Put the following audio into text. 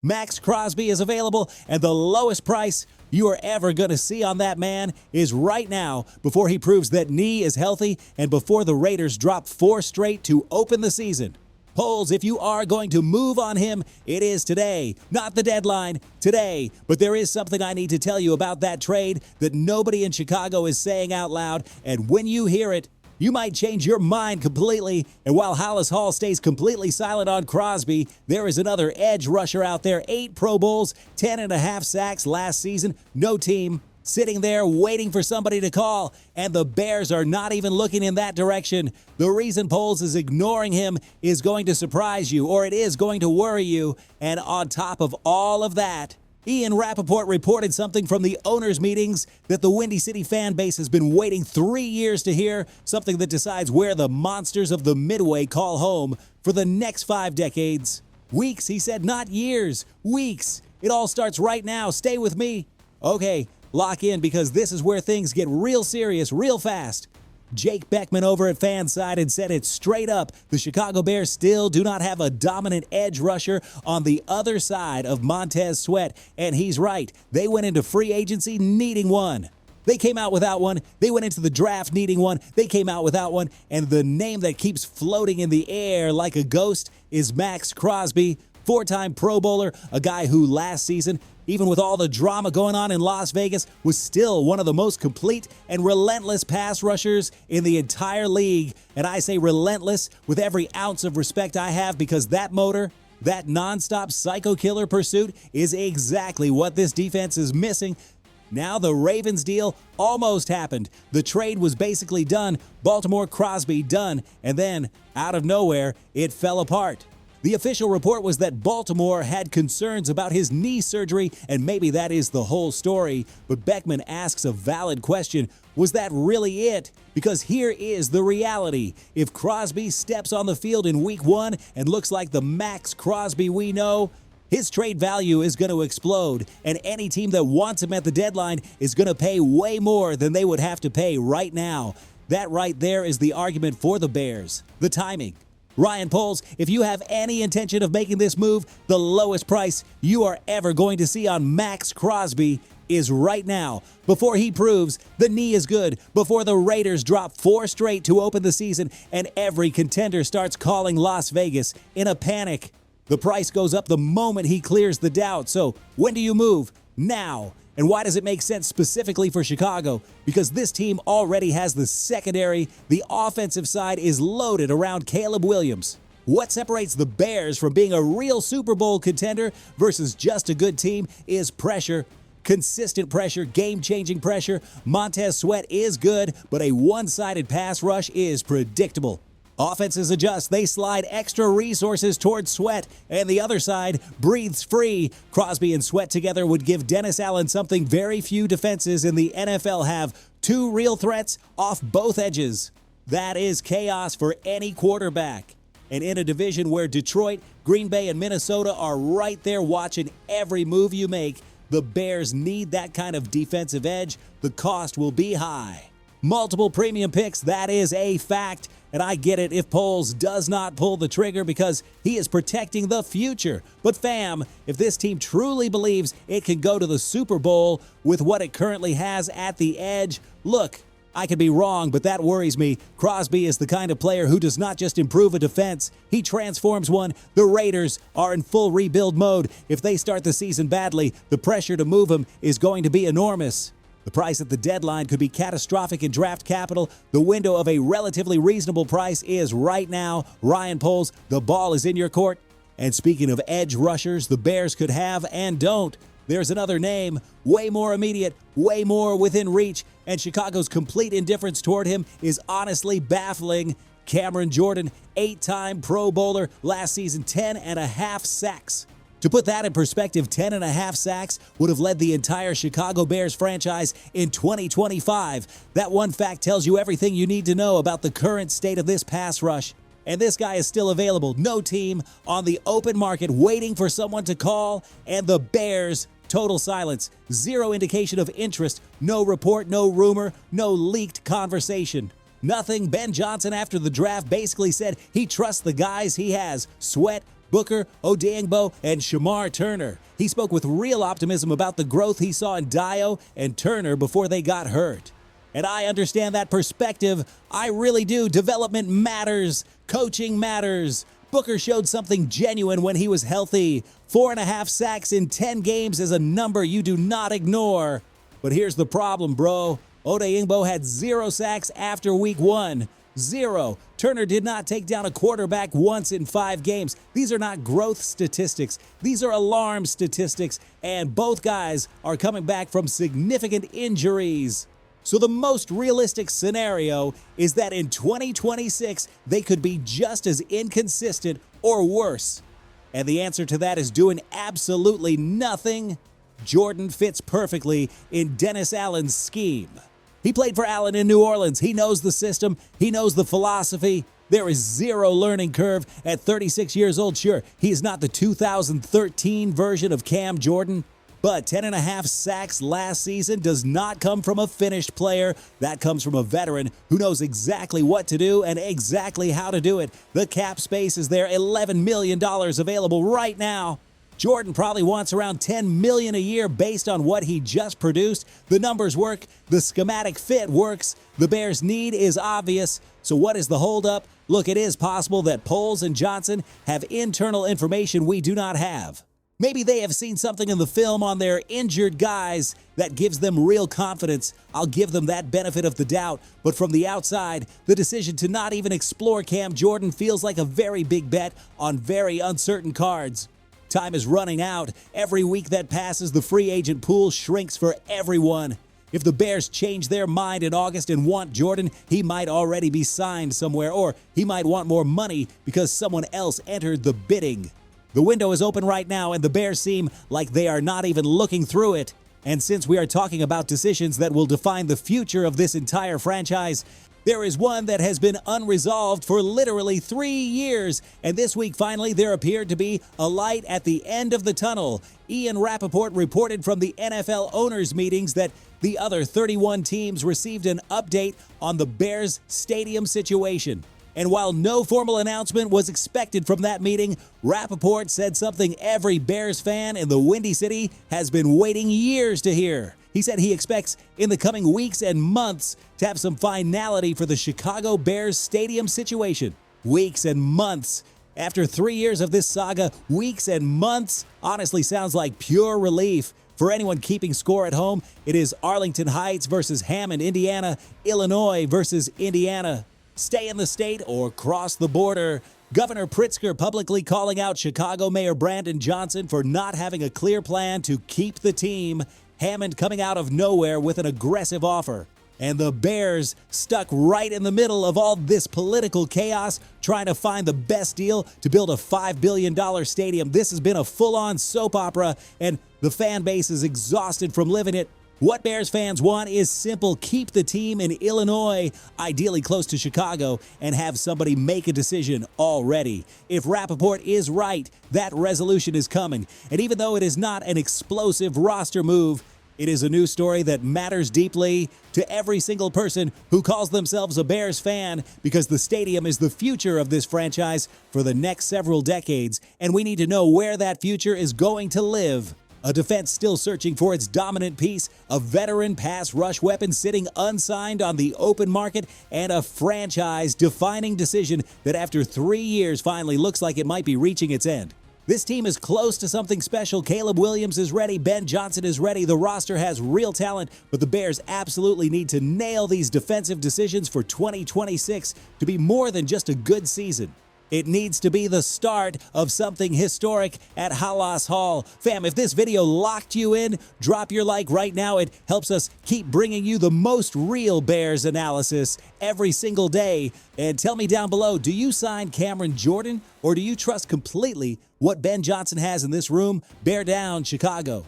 Max Crosby is available, and the lowest price you are ever going to see on that man is right now before he proves that knee is healthy and before the Raiders drop 4 straight to open the season. Polls, if you are going to move on him, it is today. Not the deadline, today. But there is something I need to tell you about that trade that nobody in Chicago is saying out loud, and when you hear it, you might change your mind completely. And while Hollis Hall stays completely silent on Crosby, there is another edge rusher out there. 8 Pro Bowls, 10.5 sacks last season. No team sitting there waiting for somebody to call. And the Bears are not even looking in that direction. The reason Poles is ignoring him is going to surprise you, or it is going to worry you. And on top of all of that, Ian Rappaport reported something from the owners' meetings that the Windy City fan base has been waiting 3 years to hear, something that decides where the monsters of the Midway call home for the next 5 decades. Weeks, he said, not years, weeks. It all starts right now. Stay with me. Okay, lock in because this is where things get real serious real fast. Jake Beckman over at Fansided said it straight up. The Chicago Bears still do not have a dominant edge rusher on the other side of Montez Sweat. And he's right. They went into free agency needing one. They came out without one. They went into the draft needing one. They came out without one. And the name that keeps floating in the air like a ghost is Max Crosby, 4-time Pro Bowler, a guy who last season, even with all the drama going on in Las Vegas, was still one of the most complete and relentless pass rushers in the entire league. And I say relentless with every ounce of respect I have because that motor, that nonstop psycho killer pursuit is exactly what this defense is missing. Now the Ravens deal almost happened. The trade was basically done. Baltimore Crosby done. And then, out of nowhere, it fell apart. The official report was that Baltimore had concerns about his knee surgery, and maybe that is the whole story. But Beckman asks a valid question. Was that really it? Because here is the reality. If Crosby steps on the field in week 1 and looks like the Max Crosby we know, his trade value is going to explode, and any team that wants him at the deadline is going to pay way more than they would have to pay right now. That right there is the argument for the Bears. The timing. Ryan Poles, if you have any intention of making this move, the lowest price you are ever going to see on Max Crosby is right now, before he proves the knee is good, before the Raiders drop 4 straight to open the season and every contender starts calling Las Vegas in a panic. The price goes up the moment he clears the doubt. So when do you move? Now. And why does it make sense specifically for Chicago? Because this team already has the secondary. The offensive side is loaded around Caleb Williams. What separates the Bears from being a real Super Bowl contender versus just a good team is pressure. Consistent pressure, game-changing pressure. Montez Sweat is good, but a one-sided pass rush is predictable. Offenses adjust. They slide extra resources towards Sweat, and the other side breathes free. Crosby and Sweat together would give Dennis Allen something very few defenses in the NFL have: 2 real threats off both edges. That is chaos for any quarterback. And in a division where Detroit, Green Bay, and Minnesota are right there watching every move you make, the Bears need that kind of defensive edge. The cost will be high. Multiple premium picks, that is a fact. And I get it if Poles does not pull the trigger because he is protecting the future. But fam, if this team truly believes it can go to the Super Bowl with what it currently has at the edge, look, I could be wrong, but that worries me. Crosby is the kind of player who does not just improve a defense, he transforms one. The Raiders are in full rebuild mode. If they start the season badly, the pressure to move him is going to be enormous. The price at the deadline could be catastrophic in draft capital. The window of a relatively reasonable price is right now. Ryan Poles, the ball is in your court. And speaking of edge rushers the Bears could have and don't, there's another name, way more immediate, way more within reach, and Chicago's complete indifference toward him is honestly baffling. Cameron Jordan, 8-time Pro Bowler, last season 10.5 sacks. To put that in perspective, 10.5 sacks would have led the entire Chicago Bears franchise in 2025. That one fact tells you everything you need to know about the current state of this pass rush. And this guy is still available. No team on the open market waiting for someone to call. And the Bears, total silence. Zero indication of interest. No report, no rumor, no leaked conversation. Nothing. Ben Johnson after the draft basically said he trusts the guys he has. Sweat, Booker, Odiengbo, and Shamar Turner. He spoke with real optimism about the growth he saw in Dio and Turner before they got hurt. And I understand that perspective. I really do. Development matters. Coaching matters. Booker showed something genuine when he was healthy. 4.5 sacks in 10 games is a number you do not ignore. But here's the problem, bro. Odiengbo had 0 sacks after week 1. 0. Turner did not take down a quarterback once in 5 games. These are not growth statistics. These are alarm statistics. And both guys are coming back from significant injuries. So the most realistic scenario is that in 2026, they could be just as inconsistent or worse. And the answer to that is doing absolutely nothing. Jordan fits perfectly in Dennis Allen's scheme. He played for Allen in New Orleans. He knows the system. He knows the philosophy. There is 0 learning curve at 36 years old. Sure, he is not the 2013 version of Cam Jordan, but 10.5 sacks last season does not come from a finished player. That comes from a veteran who knows exactly what to do and exactly how to do it. The cap space is there, $11 million available right now. Jordan probably wants around $10 million a year based on what he just produced. The numbers work. The schematic fit works. The Bears' need is obvious. So what is the holdup? Look, it is possible that Poles and Johnson have internal information we do not have. Maybe they have seen something in the film on their injured guys that gives them real confidence. I'll give them that benefit of the doubt. But from the outside, the decision to not even explore Cam Jordan feels like a very big bet on very uncertain cards. Time is running out. Every week that passes, the free agent pool shrinks for everyone. If the Bears change their mind in August and want Jordan, he might already be signed somewhere, or he might want more money because someone else entered the bidding. The window is open right now, and the Bears seem like they are not even looking through it. And since we are talking about decisions that will define the future of this entire franchise, there is one that has been unresolved for literally 3 years, and this week finally there appeared to be a light at the end of the tunnel. Ian Rappaport reported from the NFL owners' meetings that the other 31 teams received an update on the Bears' stadium situation. And while no formal announcement was expected from that meeting, Rappaport said something every Bears fan in the Windy City has been waiting years to hear. He said he expects in the coming weeks and months to have some finality for the Chicago Bears stadium situation. Weeks and months. After 3 years of this saga, weeks and months honestly sounds like pure relief. For anyone keeping score at home, it is Arlington Heights versus Hammond, Indiana, Illinois versus Indiana. Stay in the state or cross the border. Governor Pritzker publicly calling out Chicago Mayor Brandon Johnson for not having a clear plan to keep the team. Hammond coming out of nowhere with an aggressive offer. And the Bears stuck right in the middle of all this political chaos, trying to find the best deal to build a $5 billion stadium. This has been a full-on soap opera, and the fan base is exhausted from living it. What Bears fans want is simple. Keep the team in Illinois, ideally close to Chicago, and have somebody make a decision already. If Rappaport is right, that resolution is coming. And even though it is not an explosive roster move, it is a news story that matters deeply to every single person who calls themselves a Bears fan, because the stadium is the future of this franchise for the next several decades, and we need to know where that future is going to live. A defense still searching for its dominant piece, a veteran pass rush weapon sitting unsigned on the open market, and a franchise-defining decision that after 3 years finally looks like it might be reaching its end. This team is close to something special. Caleb Williams is ready. Ben Johnson is ready. The roster has real talent, but the Bears absolutely need to nail these defensive decisions for 2026 to be more than just a good season. It needs to be the start of something historic at Halas Hall. Fam, if this video locked you in, drop your like right now. It helps us keep bringing you the most real Bears analysis every single day. And tell me down below, do you sign Cameron Jordan, or do you trust completely what Ben Johnson has in this room? Bear down, Chicago.